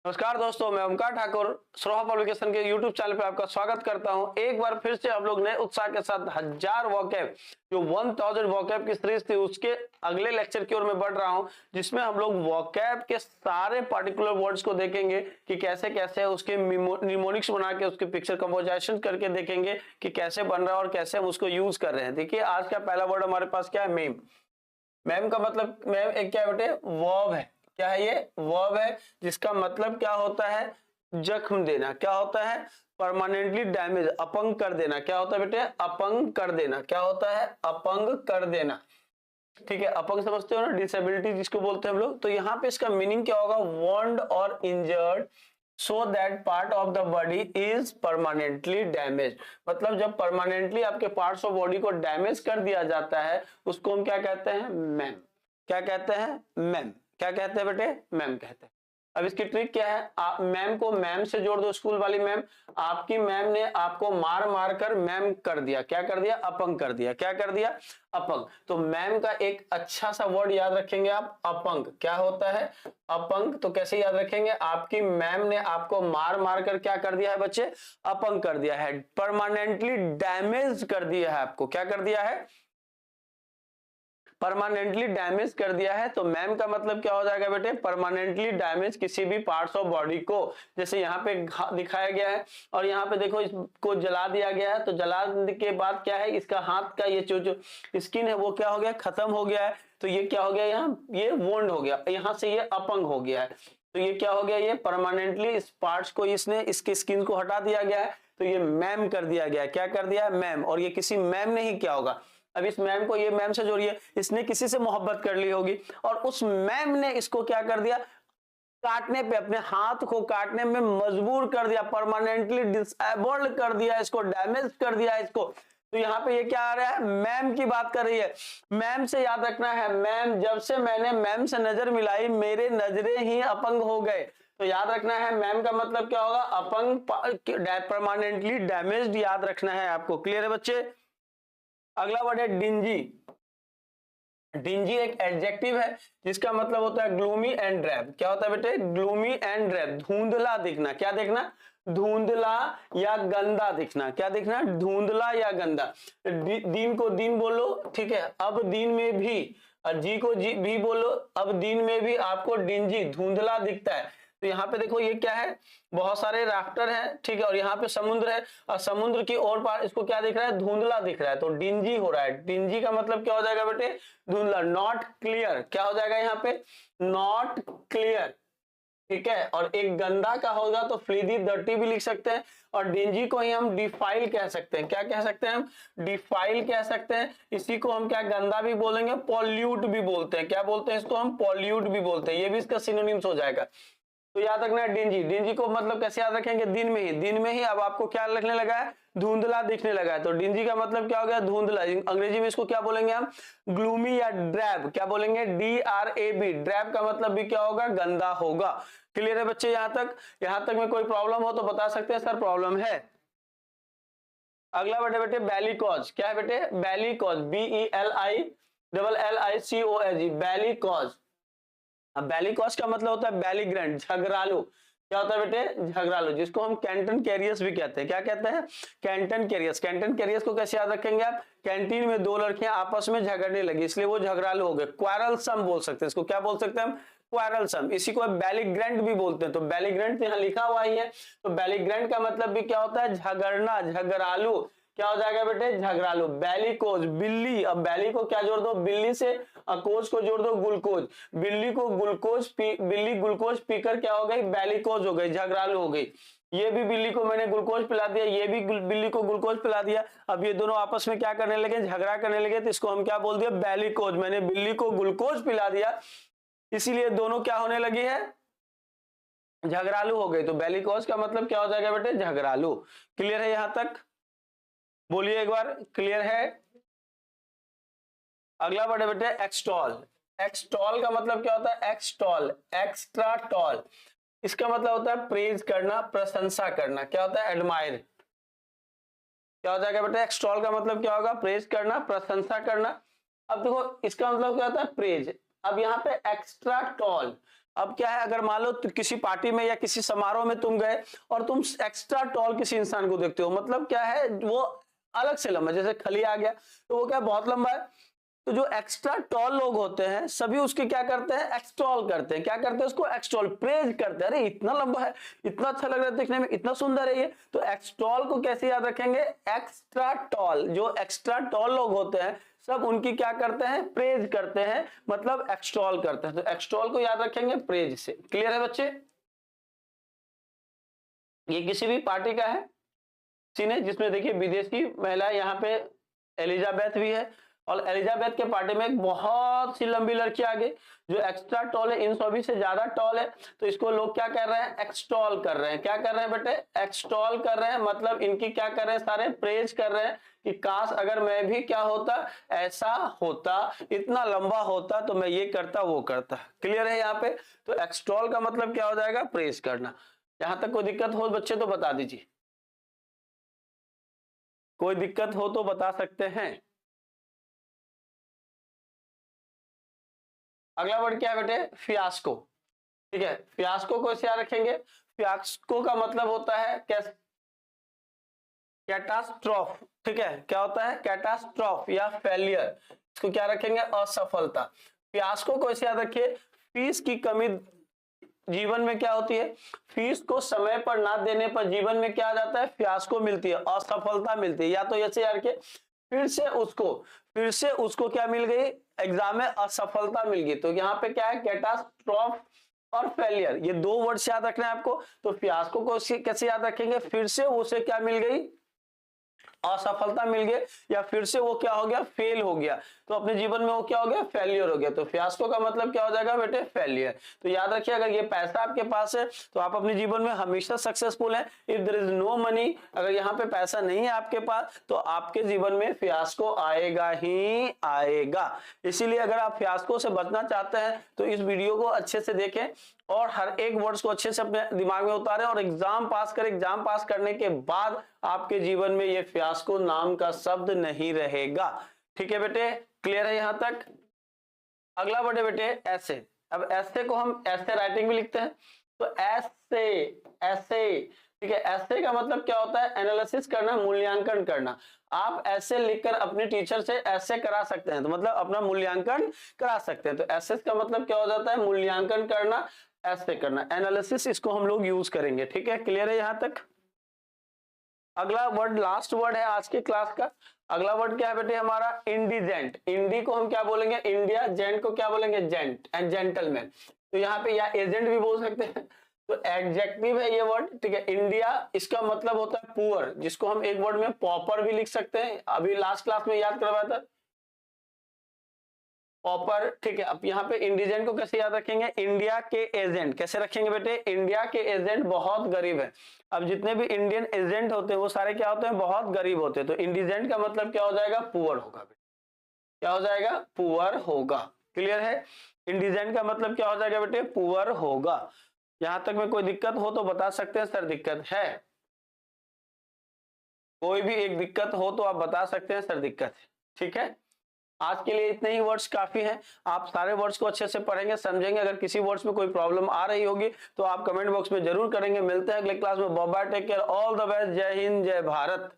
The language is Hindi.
नमस्कार दोस्तों, मैं ओमकार ठाकुर सरोहा पब्लिकेशन के YouTube चैनल पे आपका स्वागत करता हूं। एक बार फिर से हम लोग नए उत्साह के साथ 1000 वोकैब जो 1000 वोकैब की सीरीज थी उसके अगले लेक्चर की ओर मैं बढ़ रहा हूं, जिसमें हम लोग वोकैब के सारे पार्टिकुलर वर्ड्स को देखेंगे कि कैसे कैसे उसके निमोनिक्स बना के उसके पिक्चर कंपोजिशन करके देखेंगे कि कैसे बन रहा है और कैसे हम उसको यूज कर रहे हैं। देखिए, आज का पहला वर्ड हमारे पास क्या है? मेम। मैम का मतलब मैम एक क्या बेटे? वर्ब है। क्या है ये? वर्ब है, जिसका मतलब क्या होता है? जख्म देना। क्या होता है? परमानेंटली डैमेज, अपंग कर देना। क्या होता है बेटे? अपंग कर देना। क्या होता है? अपंग कर देना। ठीक है, अपंग समझते हो ना, डिसेबिलिटी जिसको बोलते हैं हम लोग। तो यहाँ पे इसका मीनिंग क्या होगा? वॉन्ड और injured so that part of the body is permanently damage. मतलब जब परमानेंटली आपके पार्ट्स ऑफ बॉडी को डैमेज कर दिया जाता है उसको हम क्या कहते हैं? मैम। क्या कहते हैं? मैम। क्या कहते हैं बेटे? मैम कहते हैं। अब इसकी ट्रिक क्या है? आप मैम को मैम से जोड़ दो, स्कूल वाली मैम। आपकी मैम ने आपको मार मार कर मैम कर दिया। क्या कर दिया? अपंग कर दिया। क्या कर दिया? अपंग। तो मैम का एक अच्छा सा वर्ड याद रखेंगे आप, अपंग। क्या होता है? अपंग। तो कैसे याद रखेंगे? आपकी मैम ने आपको मार मार कर क्या कर दिया है बच्चे? अपंग कर दिया है, परमानेंटली डैमेज कर दिया है आपको। क्या कर दिया है? परमानेंटली डैमेज कर दिया है। तो मैम का मतलब क्या हो जाएगा बेटे? परमानेंटली डैमेज किसी भी पार्ट्स ऑफ बॉडी को। जैसे यहाँ पे दिखाया गया है और यहाँ पे देखो इसको जला दिया गया है। तो जलाने के बाद क्या है? इसका हाथ का ये जो स्किन है वो क्या हो गया? खत्म हो गया है। तो ये क्या हो गया? यहाँ ये वोंड हो गया, यहाँ से ये अपंग हो गया है। तो ये क्या हो गया? ये परमानेंटली इस पार्ट्स को इसने इसके स्किन को हटा दिया गया है। तो ये मैम कर दिया गया। क्या कर दिया? मैम। और ये किसी मैम ने ही क्या होगा? अब इस मैम को ये मैम से जोड़िए, इसने किसी से मोहब्बत कर ली होगी और उस मैम ने इसको क्या कर दिया? काटने पे, अपने हाथ को काटने में मजबूर कर दिया, परमानेंटली डिसेबल्ड कर दिया, इसको डैमेज कर दिया इसको। तो यहाँ पे ये क्या आ रहा है? मैम की बात कर रही है। मैम से याद रखना है, मैम, जब से मैंने मैम से नजर मिलाई मेरे नजरें ही अपंग हो गए। तो याद रखना है मैम का मतलब क्या होगा? अपंग, परमानेंटली डैमेज्ड, याद रखना है आपको। क्लियर है बच्चे? अगला वर्ड है डिंजी। डिंजी एक एडजेक्टिव है जिसका मतलब होता है ग्लूमी एंड ड्रैब। क्या होता है बेटे? ग्लूमी एंड ड्रैब, धुंधला दिखना। क्या दिखना? धुंधला या गंदा दिखना। क्या दिखना? धुंधला या गंदा। दिन को दिन बोलो, ठीक है, अब दिन में भी, और जी को जी भी बोलो, अब दिन में भी आपको डिंजी, धुंधला दिखता है। तो यहाँ पे देखो ये क्या है? बहुत सारे राफ्टर हैं, ठीक है, और यहाँ पे समुद्र है और समुद्र की ओर पार इसको क्या दिख रहा है? धुंधला दिख रहा है। तो डिंजी हो रहा है। डिंजी का मतलब क्या हो जाएगा बेटे? धुंधला, नॉट क्लियर। क्या हो जाएगा यहाँ पे? Not clear. ठीक है, और एक गंदा का होगा तो फ्रीदी, डर्टी भी लिख सकते हैं। और डिंजी को ही हम डिफाइल कह सकते हैं। क्या कह सकते हैं हम? डिफाइल कह सकते हैं। इसी को हम क्या गंदा भी बोलेंगे, पॉल्यूट भी बोलते हैं। क्या बोलते हैं इसको हम? पॉल्यूट भी बोलते हैं। ये भी इसका सिनोनिम्स हो जाएगा। तो याद रखना है डिंजी। डिंजी को मतलब कैसे याद रखेंगे? दिन में ही। दिन में ही अब आपको क्या लिखने लगा है? धुंधला दिखने लगा है। तो डिंजी का मतलब क्या हो गया? धुंधला। अंग्रेजी में इसको क्या बोलेंगे हम? ग्लूमी या ड्रैब। क्या बोलेंगे? DRAB। ड्रैब का मतलब भी क्या होगा? गंदा होगा। क्लियर है बच्चे? यहां तक? यहां तक में कोई प्रॉब्लम हो तो बता सकते हैं सर प्रॉब्लम है। अगला बेटे बेटे बैलिकॉज। क्या है बेटे? बैलिकॉज, BELICOZ, बैलिकॉज। अब बैलिकॉज का मतलब होता है बैलीग्रैंड, झगड़ालू। क्या होता है बेटे? झगड़ालू, जिसको हम कैंटन कैरियस भी कहते हैं। क्या कहते हैं? कैंटन कैरियस। कैंटन कैरियस को कैसे याद रखेंगे आप? कैंटीन में दो लड़कियां आपस में झगड़ने लगी इसलिए वो झगड़ालू हो गए। क्वारलसम बोल सकते हैं इसको। क्या बोल सकते हैं हम? क्वारलसम। इसी को बैलीग्रैंड भी बोलते हैं। तो बैलीग्रैंड यहाँ लिखा हुआ ही है। तो बैलीग्रैंड का मतलब भी क्या होता है? झगड़ना, झगड़ालू। क्या हो जाएगा बेटे? झगड़ालू। बैलीकोज, बिल्ली। अब बैली को क्या जोड़ दो? बिल्ली से। कोज को जोड़ दो ग्लूकोज। बिल्ली को ग्लूकोज बिल्ली ग्लूकोज पीकर क्या हो गई? बैलीकोज हो गई, झगड़ालू हो गई। ये भी बिल्ली को मैंने ग्लूकोज पिला दिया, ये भी बिल्ली को ग्लूकोज पिला दिया। अब ये दोनों आपस में क्या करने लगे? झगड़ा करने लगे। तो इसको हम क्या बोल दिया? बैलीकोज। मैंने बिल्ली को ग्लूकोज पिला दिया इसीलिए दोनों क्या होने लगी है? झगड़ालू हो गई। तो बैलीकोज का मतलब क्या हो जाएगा बेटे? झगड़ालू। क्लियर है यहां तक? बोलिए एक बार, क्लियर है? अगला वर्ड है बेटे एक्सटॉल। एक्सटॉल का मतलब क्या होता है? Xtall, extra tall. इसका मतलब होता है प्रेज करना, प्रशंसा करना। क्या होता है? एडमायर। क्या हो जाएगा बेटे? एक्सटॉल का मतलब क्या होगा? प्रेज करना, प्रशंसा करना। अब देखो इसका मतलब क्या होता है? प्रेज। अब यहाँ पे एक्स्ट्रा टॉल, अब क्या है, अगर मान लो किसी पार्टी में या किसी समारोह में तुम गए और तुम एक्स्ट्रा टॉल किसी इंसान को देखते हो, मतलब क्या है, वो अलग से लंबा, जैसे खली आ गया तो वो क्या बहुत लंबा है, तो जो एक्स्ट्रा टॉल लोग होते हैं सभी उसके क्या करते हैं, एक्सटॉल करते हैं। क्या करते हैं, उसको एक्सटॉल, प्रेज करते हैं, अरे इतना लंबा है, इतना अच्छा लग रहा है देखने में, इतना सुंदर है ये। तो एक्सटॉल को कैसे याद रखेंगे, एक्स्ट्रा टॉल, जो एक्स्ट्रा टॉल लोग होते हैं सब उनकी क्या करते हैं, प्रेज करते हैं, मतलब एक्सटॉल करते हैं। तो एक्सटॉल को याद रखेंगे प्रेज से। क्लियर है बच्चे? ये किसी भी पार्टी का है सीन है जिसमें देखिए विदेशी महिला, यहाँ पे एलिजाबेथ भी है, और एलिजाबेथ के पार्टी में एक बहुत सी लंबी लड़की आ गई जो एक्स्ट्रा टॉल है, इन सभी से ज्यादा टॉल है, तो इसको लोग क्या कर रहे हैं, एक्सटॉल कर रहे हैं। क्या कर रहे हैं बेटे, एक्सटॉल कर रहे हैं, मतलब इनकी क्या कर रहे हैं, सारे प्रेज कर रहे हैं कि काश अगर मैं भी क्या होता, ऐसा होता, इतना लंबा होता, तो मैं ये करता वो करता। क्लियर है यहाँ पे? तो एक्सटॉल का मतलब क्या हो जाएगा, प्रेज करना। यहां तक कोई दिक्कत हो बच्चे तो बता दीजिए, कोई दिक्कत हो तो बता सकते हैं। अगला वर्ड क्या है बेटे, फियास्को। ठीक है, फियास्को को इसे याद रखेंगे। फियास्को का मतलब होता है कैटास्ट्रॉफ। ठीक है, क्या होता है, कैटास्ट्रॉफ या फेलियर, इसको क्या रखेंगे, असफलता। फियास्को को इसे याद रखिए, फीस की कमी जीवन में क्या होती है, फीस को समय पर ना देने पर जीवन में क्या आ जाता है, फियास्को मिलती है, असफलता मिलती है। या तो ऐसे यार के फिर से उसको क्या मिल गई, एग्जाम में असफलता मिल गई। तो यहाँ पे क्या है, कैटास्ट्रॉफ और फेलियर, ये दो वर्ड याद रखना है आपको। तो फियास्को को कैसे याद रखेंगे, फिर से उसे क्या मिल गई, असफलता मिल गई, या फिर से वो क्या हो गया, फेल हो गया, तो अपने जीवन में वो क्या हो गया, फेलियर हो गया। तो फियास्को का मतलब क्या हो जाएगा बेटे, फेलियर। तो याद रखिए, अगर ये पैसा आपके पास है तो आप अपने जीवन में हमेशा सक्सेसफुल हैं। If there is no money, अगर यहाँ पे पैसा नहीं है आपके पास तो आपके जीवन में फियास्को आएगा ही आएगा। इसीलिए अगर आप फियास्को से बचना चाहते हैं तो इस वीडियो को अच्छे से देखें और हर एक वर्ड्स को अच्छे से अपने दिमाग में उतारें और एग्जाम पास करें। एग्जाम पास करने के बाद आपके जीवन में ये फियास्को नाम का शब्द नहीं रहेगा। ठीक है बेटे, क्लियर है यहां तक? अगला वर्ड है बेटे ऐसे। अब ऐसे को हम ऐसे राइटिंग भी लिखते हैं, तो ऐसे ऐसे, ठीक है। ऐसे का मतलब क्या होता है, एनालिसिस करना, मूल्यांकन करना। आप ऐसे लिखकर अपने टीचर से ऐसे करा सकते हैं, तो मतलब अपना मूल्यांकन करा सकते हैं। तो ऐसे का मतलब क्या हो जाता है, मूल्यांकन करना, ऐसे करना, एनालिसिस, इसको हम लोग यूज करेंगे। ठीक है, क्लियर है यहां तक? अगला वर्ड, लास्ट वर्ड है आज के क्लास का। अगला वर्ड क्या है बेटे हमारा, इंडिजेंट। इंडी को हम क्या बोलेंगे, इंडिया, जेंट को क्या बोलेंगे, जेंट एंड जेंटलमैन। तो यहाँ पे या एजेंट भी बोल सकते हैं, तो एडजेक्टिव है ये वर्ड। ठीक है, इंडिया, इसका मतलब होता है पुअर, जिसको हम एक वर्ड में पॉपर भी लिख सकते हैं, अभी लास्ट क्लास में याद करवाया था, पॉपर। ठीक है, अब यहाँ पे इंडिजेंट को कैसे याद रखेंगे, इंडिया के एजेंट। कैसे रखेंगे बेटे, इंडिया के एजेंट बहुत गरीब है। अब जितने भी इंडियन एजेंट होते हैं वो सारे क्या होते हैं, बहुत गरीब होते हैं। तो इंडिजेंट का मतलब क्या हो जाएगा, पुअर होगा। क्या हो जाएगा, पुअर होगा। क्लियर है? इंडिजेंट का मतलब क्या हो जाएगा बेटे, पुअर होगा। यहां तक में कोई दिक्कत हो तो बता सकते हैं सर दिक्कत है, कोई भी एक दिक्कत हो तो आप बता सकते हैं सर दिक्कत है। ठीक है, आज के लिए इतने ही वर्ड्स काफी हैं। आप सारे वर्ड्स को अच्छे से पढ़ेंगे, समझेंगे। अगर किसी वर्ड्स में कोई प्रॉब्लम आ रही होगी तो आप कमेंट बॉक्स में जरूर करेंगे। मिलते हैं अगले क्लास में। Bye bye, take care, all the best, जय हिंद, जय भारत।